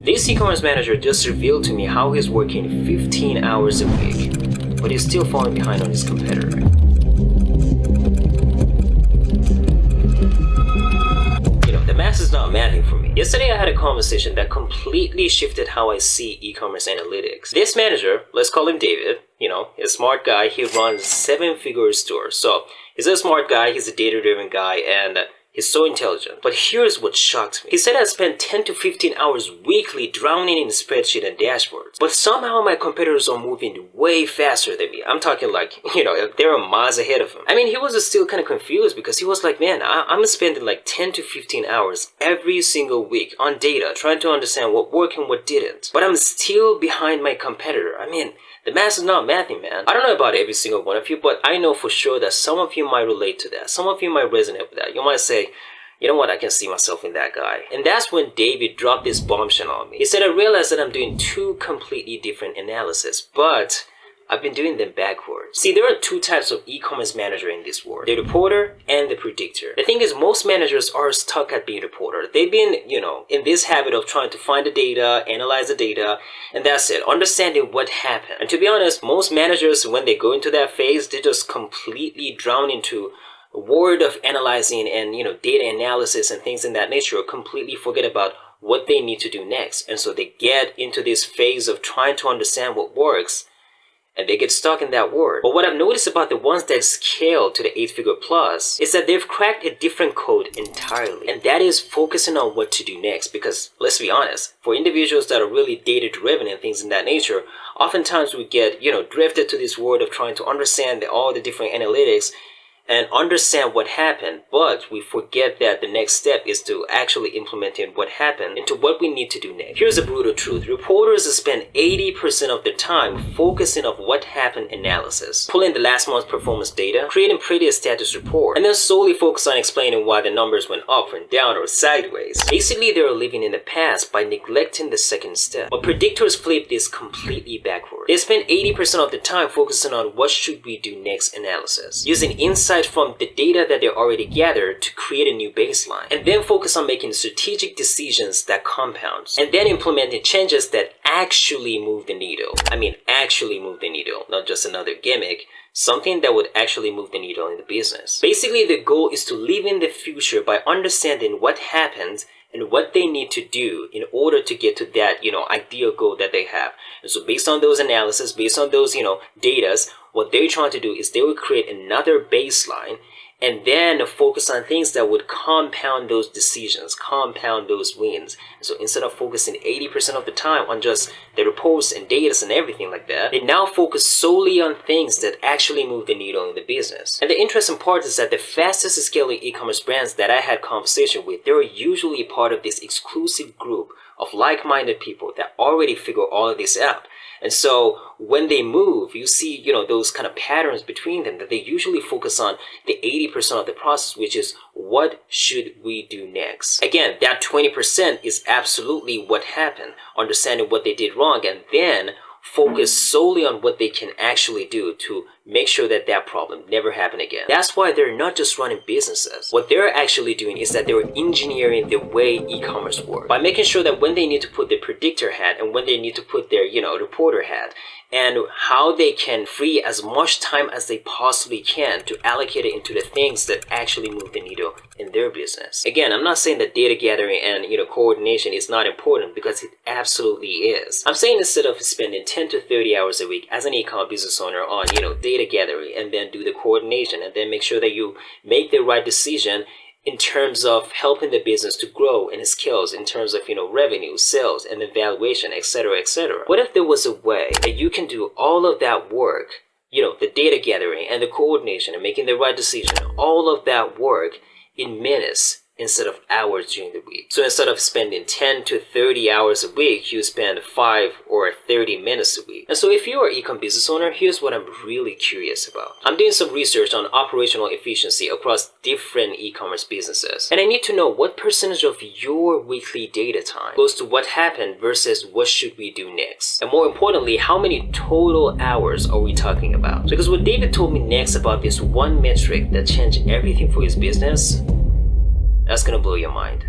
This e-commerce manager just revealed to me how he's working 15 hours a week, but he's still falling behind on his competitor. The math is not mathing for me. Yesterday I had a conversation that completely shifted how I see e-commerce analytics. This manager, let's call him David, he's a smart guy. He runs 7-figure stores. So he's a smart guy, he's a data-driven guy, and he's so intelligent. But here's what shocked me. He said I spent 10 to 15 hours weekly drowning in spreadsheet and dashboards. But somehow my competitors are moving way faster than me. I'm talking like, they're miles ahead of him. I mean, he was still kind of confused because he was like, man, I'm spending like 10 to 15 hours every single week on data, trying to understand what worked and what didn't. But I'm still behind my competitor. I mean, the math is not mathing, man. I don't know about every single one of you, but I know for sure that some of you might relate to that. Some of you might resonate with that. You might say, you know what, I can see myself in that guy. And that's when David dropped this bombshell on me. He said, I realized that I'm doing two completely different analysis, but I've been doing them backwards. See, there are two types of e-commerce manager in this world. The reporter and the predictor. The thing is, most managers are stuck at being a reporter. They've been, in this habit of trying to find the data, analyze the data, and that's it. Understanding what happened. And to be honest, most managers, when they go into that phase, they just completely drown into a world of analyzing and, data analysis and things in that nature, or completely forget about what they need to do next. And so they get into this phase of trying to understand what works, and they get stuck in that word. But what I've noticed about the ones that scale to the 8-figure plus is that they've cracked a different code entirely. And that is focusing on what to do next. Because let's be honest, for individuals that are really data driven and things in that nature, oftentimes we get, drifted to this world of trying to understand all the different analytics and understand what happened, but we forget that the next step is to actually implementing what happened into what we need to do next. Here's a brutal truth. Reporters spend 80% of their time focusing on what happened analysis, pulling the last month's performance data, creating previous status report, and then solely focus on explaining why the numbers went up or down or sideways. Basically, they're living in the past by neglecting the second step. But predictors flip this completely backward. They spend 80% of the time focusing on what should we do next analysis, using insight from the data that they already gathered to create a new baseline, and then focus on making strategic decisions that compound, and then implementing changes that actually move the needle. I mean, actually move the needle, not just another gimmick, something that would actually move the needle in the business. Basically, the goal is to live in the future by understanding what happened and what they need to do in order to get to that, ideal goal that they have. And so based on those analysis, based on those, datas, what they're trying to do is they will create another baseline and then focus on things that would compound those decisions, compound those wins. So instead of focusing 80% of the time on just the reports and data and everything like that, they now focus solely on things that actually move the needle in the business. And the interesting part is that the fastest scaling e-commerce brands that I had conversation with, they were usually part of this exclusive group of like-minded people that already figure all of this out. And so when they move, you see, those kind of patterns between them, that they usually focus on the 80% of the process, which is what should we do next? Again, that 20% is absolutely what happened, understanding what they did wrong, and then focus solely on what they can actually do to make sure that that problem never happen again. That's why they're not just running businesses. What they're actually doing is that they're engineering the way e-commerce works by making sure that when they need to put their predictor hat and when they need to put their, reporter hat, and how they can free as much time as they possibly can to allocate it into the things that actually move the needle in their business. Again, I'm not saying that data gathering and coordination is not important, because it absolutely is. I'm saying instead of spending 10 to 30 hours a week as an e-com business owner on data gathering and then do the coordination and then make sure that you make the right decision in terms of helping the business to grow and skills, in terms of revenue, sales, and evaluation, etc., etc. What if there was a way that you can do all of that work, the data gathering and the coordination and making the right decision, all of that work in minutes instead of hours during the week? So instead of spending 10 to 30 hours a week, you spend 5 or 30 minutes a week. And so if you're an e-com business owner, here's what I'm really curious about. I'm doing some research on operational efficiency across different e-commerce businesses. And I need to know what percentage of your weekly data time goes to what happened versus what should we do next. And more importantly, how many total hours are we talking about? Because what David told me next about this one metric that changed everything for his business, that's gonna blow your mind.